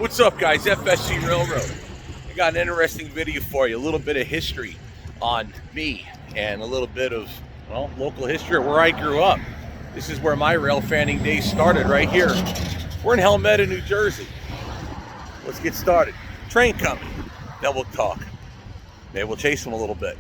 What's up, guys? FSC Railroad. I got an interesting video for you. A little bit of history on me and a little bit of, well, local history of where I grew up. This is where my rail fanning days started, right here. We're in Helmetta, New Jersey. Let's get started. Train coming. Then we'll talk. Maybe we'll chase them a little bit.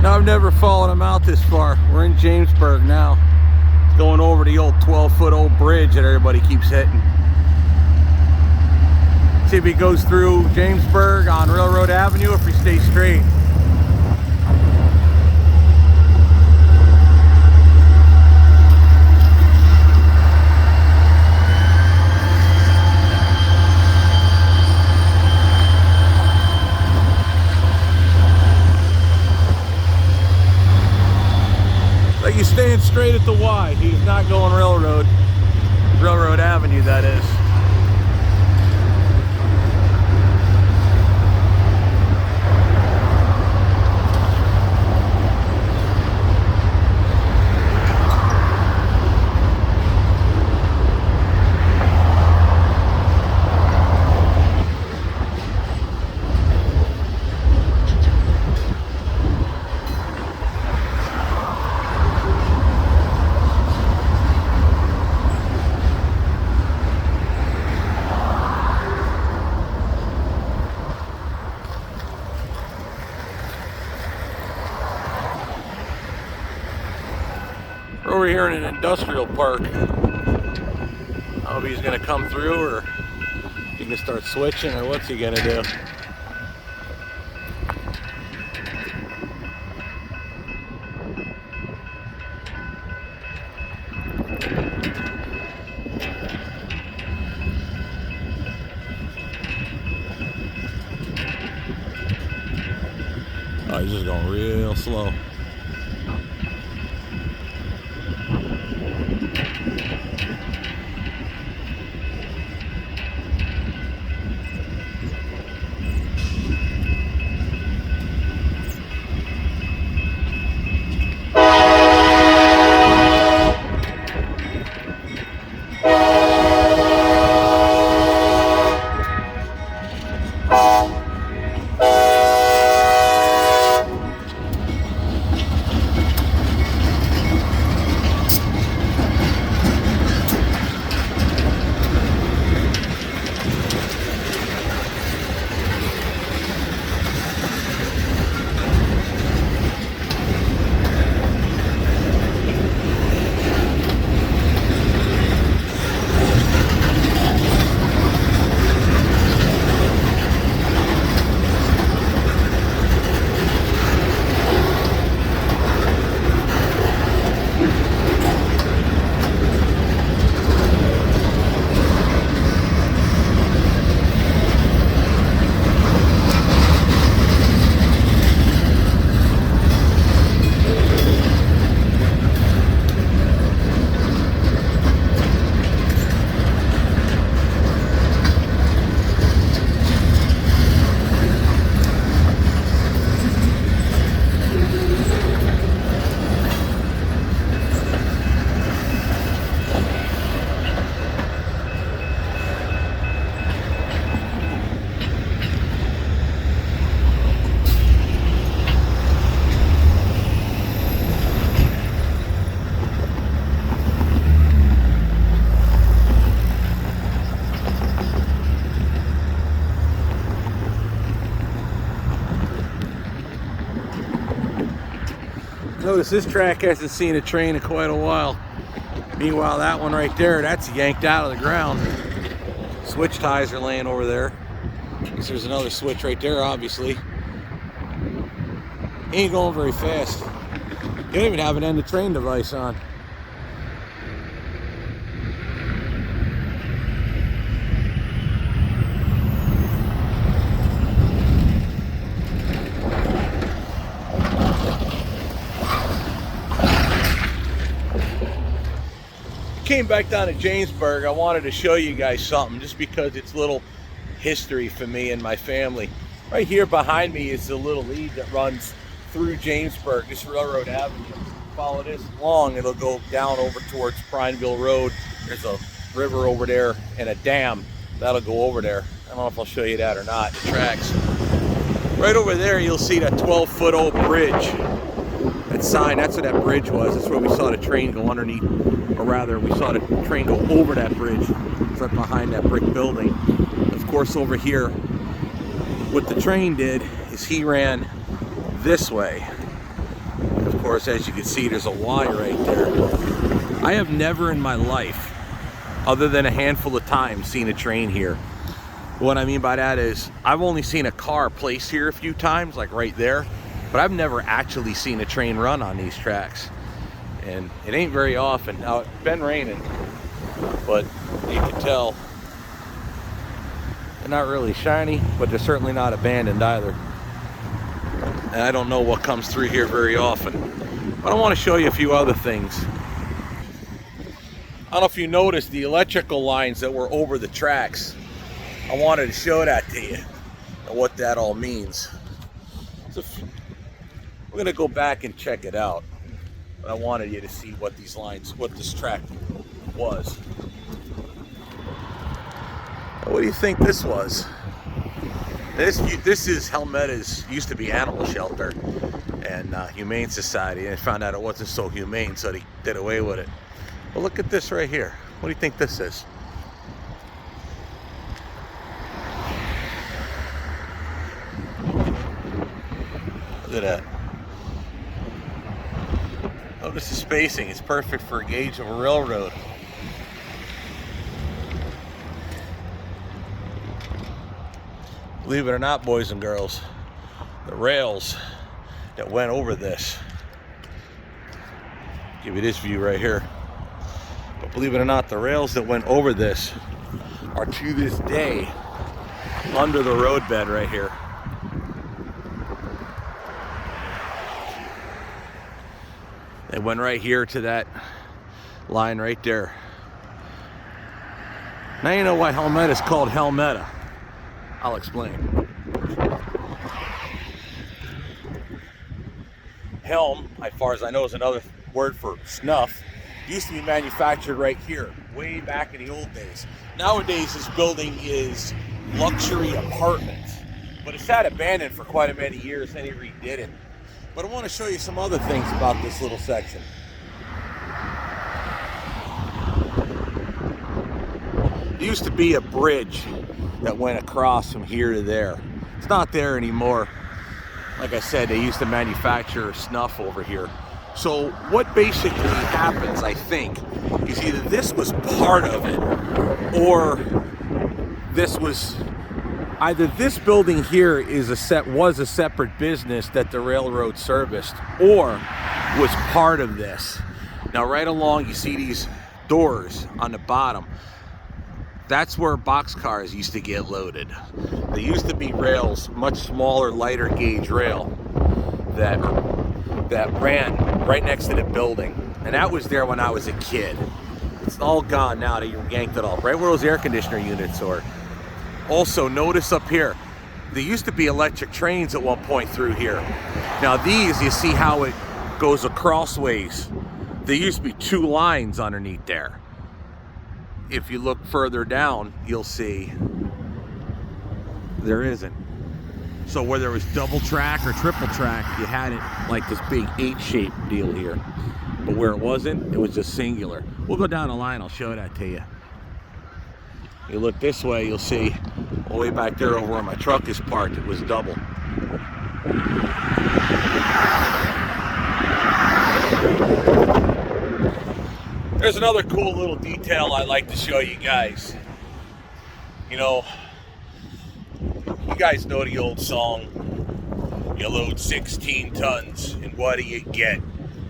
I've never fallen them out this far. We're in Jamesburg now. Going over the old 12-foot old bridge that everybody keeps hitting. See if he goes through Jamesburg on Railroad Avenue or if we stay straight. He's staying straight at the Y. He's not going Railroad Avenue, that is. We're over here in an industrial park. I don't know if he's gonna come through or he can start switching or what's he gonna do. Oh, he's just going real slow. Notice this track hasn't seen a train in quite a while. Meanwhile, that one right there, that's yanked out of the ground. Switch ties are laying over there. There's another switch right there, obviously. He ain't going very fast. You don't even have an end of train device on. Came back down to Jamesburg. I wanted to show you guys something just because it's little history for me and my family. Right here behind me is the little lead that runs through Jamesburg, this Railroad Avenue. Follow this along, it'll go down over towards Prineville Road. There's a river over there and a dam that'll go over there. I don't know if I'll show you that or not, the tracks. Right over there you'll see that 12-foot old bridge. That sign, that's what that bridge was. That's where we saw the train go underneath, or rather we saw the train go over that bridge. It's right behind that brick building. Of course, over here, what the train did is he ran this way. Of course, as you can see, there's a Y right there. I have never in my life, other than a handful of times, seen a train here. What I mean by that is, I've only seen a car placed here a few times, like right there, but I've never actually seen a train run on these tracks. And it ain't very often. Now, it's been raining, but you can tell they're not really shiny, but they're certainly not abandoned either. And I don't know what comes through here very often. But I want to show you a few other things. I don't know if you noticed the electrical lines that were over the tracks. I wanted to show that to you and what that all means. So we're going to go back and check it out. But I wanted you to see what these lines, what this track was. Now, what do you think this was? This is Helmetta's, used to be animal shelter and Humane Society, and they found out it wasn't so humane, so they did away with it. Well, look at this right here. What do you think this is? Look at that. Notice the spacing. It's perfect for a gauge of a railroad. Believe it or not, boys and girls, the rails that went over this, give you this view right here, but believe it or not, the rails that went over this are to this day under the roadbed right here. They went right here to that line right there. Now you know why Helmetta is called Helmetta. I'll explain. Helm, as far as I know, is another word for snuff. Used to be manufactured right here, way back in the old days. Nowadays, this building is luxury apartments, but it's sat abandoned for quite a many years, and he redid it. But I want to show you some other things about this little section. There used to be a bridge that went across from here to there. It's not there anymore. Like I said, they used to manufacture snuff over here. So what basically happens, I think, is either this was part of it, or this was, either this building here was a separate business that the railroad serviced, or was part of this. Now right along, you see these doors on the bottom. That's where boxcars used to get loaded. There used to be rails, much smaller, lighter gauge rail that ran right next to the building. And that was there when I was a kid. It's all gone now. They yanked it off. Right where those air conditioner units are. Also, notice up here, there used to be electric trains at one point through here. Now these, you see how it goes acrossways. There used to be two lines underneath there. If you look further down, you'll see there isn't. So where there was double track or triple track, you had it like this big H-shaped deal here. But where it wasn't, it was just singular. We'll go down the line, I'll show that to you. You look this way, you'll see all the way back there over where my truck is parked, it was double. There's another cool little detail I'd like to show you guys. You know, you guys know the old song, you load 16 tons and what do you get?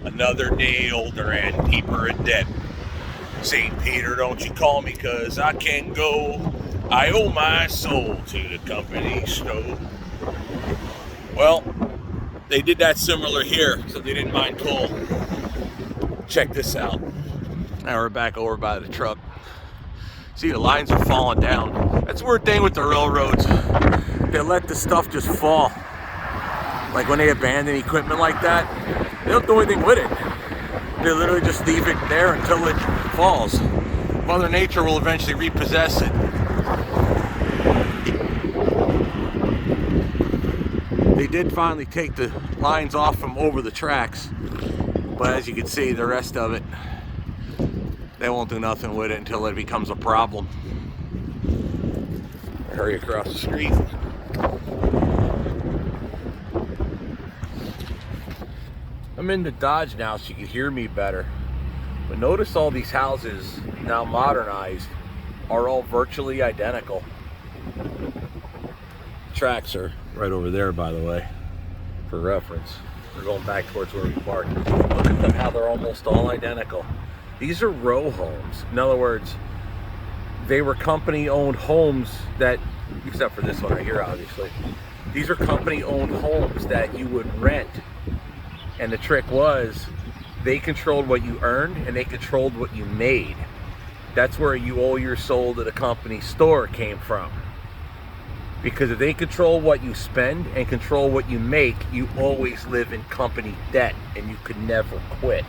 Another day older and deeper in debt. St. Peter, don't you call me, 'cause I can't go. I owe my soul to the company stove. Well, they did that similar here, so they didn't mind coal. Check this out. Now we're back over by the truck. See, the lines are falling down. That's the weird thing with the railroads. They let the stuff just fall. Like when they abandon equipment like that, they don't do anything with it. They literally just leave it there until it falls. Mother Nature will eventually repossess it. They did finally take the lines off from over the tracks, but as you can see, the rest of it, they won't do nothing with it until it becomes a problem. Hurry across the street. I'm in the Dodge now so you can hear me better. But notice all these houses, now modernized, are all virtually identical. Tracks are right over there, by the way, for reference. We're going back towards where we parked. Look at them, how they're almost all identical. These are row homes. In other words, they were company-owned homes that, except for this one right here, obviously. These are company-owned homes that you would rent. And the trick was, they controlled what you earned and they controlled what you made. That's where you owe your soul to the company store came from. Because if they control what you spend and control what you make, you always live in company debt and you could never quit.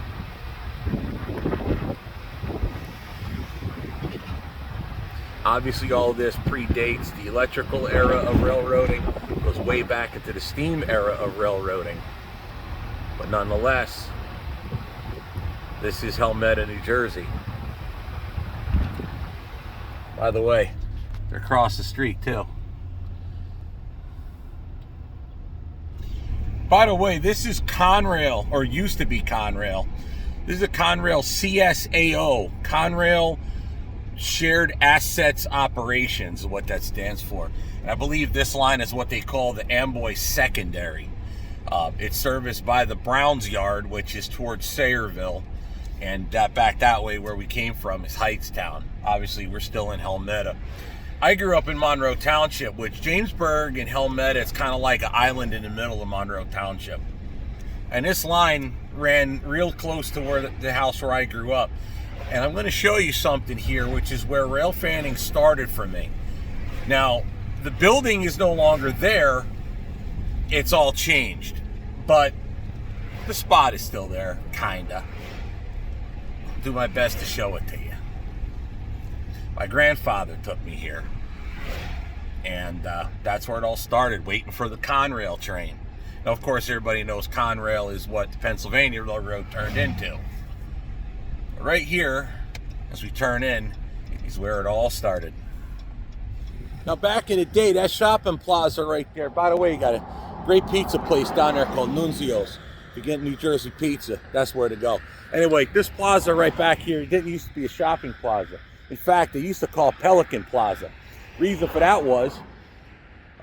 Obviously all of this predates the electrical era of railroading, goes way back into the steam era of railroading. But nonetheless, this is Helmetta, New Jersey. By the way, they're across the street too. By the way, this is Conrail, or used to be Conrail. This is a Conrail CSAO, Conrail Shared Assets Operations, is what that stands for. And I believe this line is what they call the Amboy Secondary. It's serviced by the Browns Yard, which is towards Sayreville, and back that way where we came from is Heightstown. Obviously, we're still in Helmetta. I grew up in Monroe Township, which Jamesburg and Helmetta, it's kind of like an island in the middle of Monroe Township. And this line ran real close to where the house where I grew up. And I'm going to show you something here, which is where rail fanning started for me. Now, the building is no longer there. It's all changed. But the spot is still there, kinda. I'll do my best to show it to you. My grandfather took me here. And that's where it all started, waiting for the Conrail train. Now, of course, everybody knows Conrail is what the Pennsylvania Railroad turned into. Right here, as we turn in, is where it all started. Now, back in the day, that shopping plaza right there, by the way, you got a great pizza place down there called Nunzio's. If you get New Jersey pizza, that's where to go. Anyway, this plaza right back here, it didn't used to be a shopping plaza. In fact, they used to call Pelican Plaza. Reason for that was,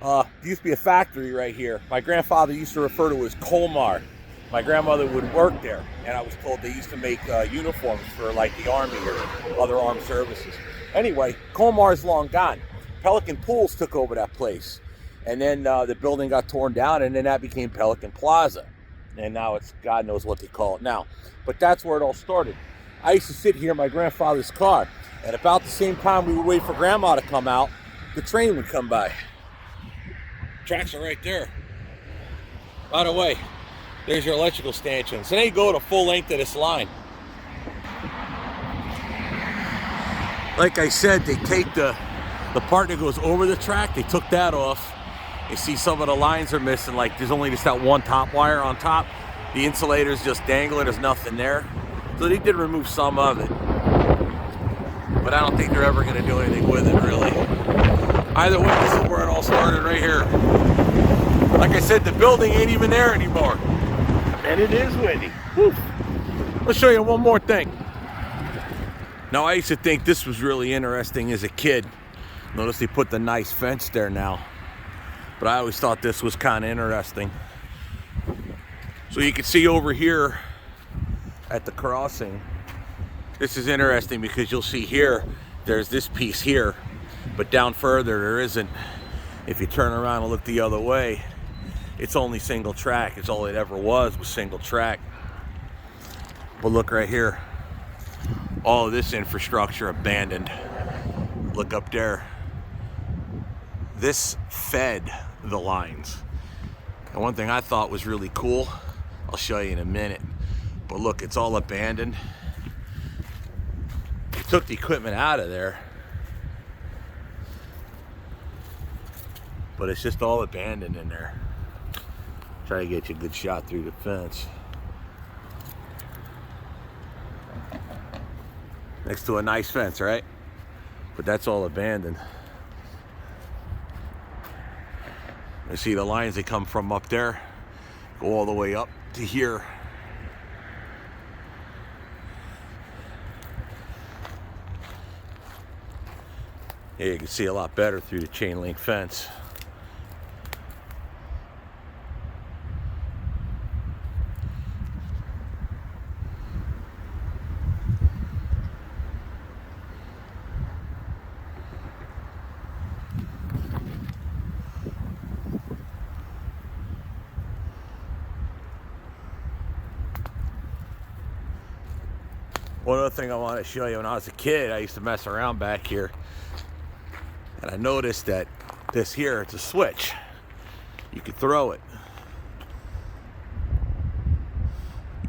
there used to be a factory right here. My grandfather used to refer to it as Colmar. My grandmother would work there, and I was told they used to make uniforms for like the Army or other armed services. Anyway, Colmar's long gone. Pelican Pools took over that place. And then the building got torn down, and then that became Pelican Plaza. And now it's, God knows what they call it now. But that's where it all started. I used to sit here in my grandfather's car, and about the same time we would wait for Grandma to come out, the train would come by. Tracks are right there. By the way, there's your electrical stanchions. So they go the full length of this line. Like I said, they take the part that goes over the track, they took that off. You see some of the lines are missing, like there's only just that one top wire on top. The insulator's just dangling, there's nothing there. So they did remove some of it. But I don't think they're ever gonna do anything with it, really. Either way, this is where it all started, right here. Like I said, the building ain't even there anymore. And it is windy. Whew. Let's show you one more thing. Now, I used to think this was really interesting as a kid. Notice they put the nice fence there now. But I always thought this was kind of interesting. So you can see over here at the crossing, this is interesting because you'll see here, there's this piece here, but down further there isn't. If you turn around and look the other way, it's only single track. It's all it ever was single track. But look right here, all of this infrastructure abandoned. Look up there. This fed the lines. And one thing I thought was really cool, I'll show you in a minute, but look, it's all abandoned. They took the equipment out of there, but it's just all abandoned in there. Try to get you a good shot through the fence. Next to a nice fence, right? But that's all abandoned. You see the lines that come from up there, go all the way up to here. Yeah, you can see a lot better through the chain link fence. One other thing I want to show you, when I was a kid, I used to mess around back here, and I noticed that this here, it's a switch. You could throw it.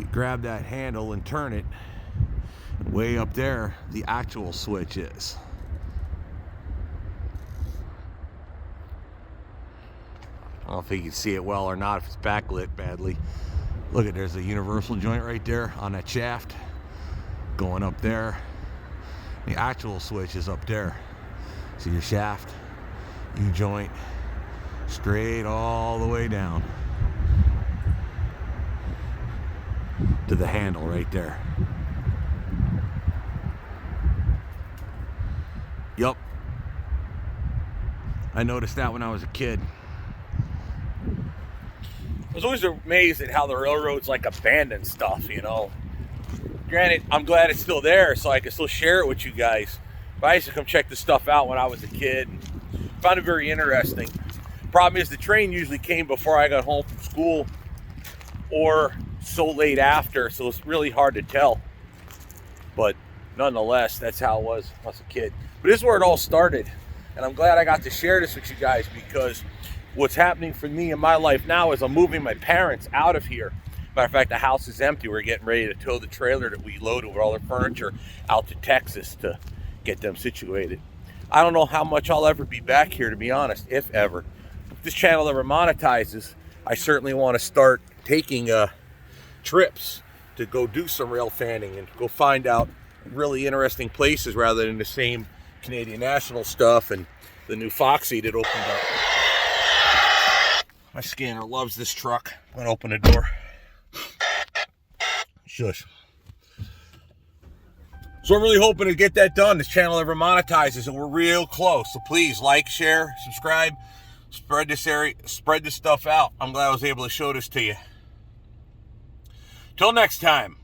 You grab that handle and turn it. Way up there, the actual switch is. I don't know if you can see it well or not, if it's backlit badly. Look at, there's a universal joint right there on that shaft. Going up there. The actual switch is up there. See your shaft, U-joint, straight all the way down to the handle right there. Yup. I noticed that when I was a kid. I was always amazed at how the railroads like abandon stuff, you know. Granted, I'm glad it's still there so I can still share it with you guys. But I used to come check this stuff out when I was a kid. Found it very interesting. Problem is, the train usually came before I got home from school or so late after, so it's really hard to tell. But nonetheless, that's how it was when I was a kid. But this is where it all started. And I'm glad I got to share this with you guys, because what's happening for me in my life now is I'm moving my parents out of here. Matter of fact, the house is empty. We're getting ready to tow the trailer that we loaded with all their furniture out to Texas to get them situated. I don't know how much I'll ever be back here, to be honest, if ever. If this channel ever monetizes, I certainly want to start taking trips to go do some rail fanning and go find out really interesting places rather than the same Canadian National stuff and the new Foxy that opened up. My scanner loves this truck. I'm going to open the door. Shush. So I'm really hoping to get that done. This channel ever monetizes, and we're real close. So please like, share, subscribe, spread this stuff out. I'm glad I was able to show this to you. Till next time.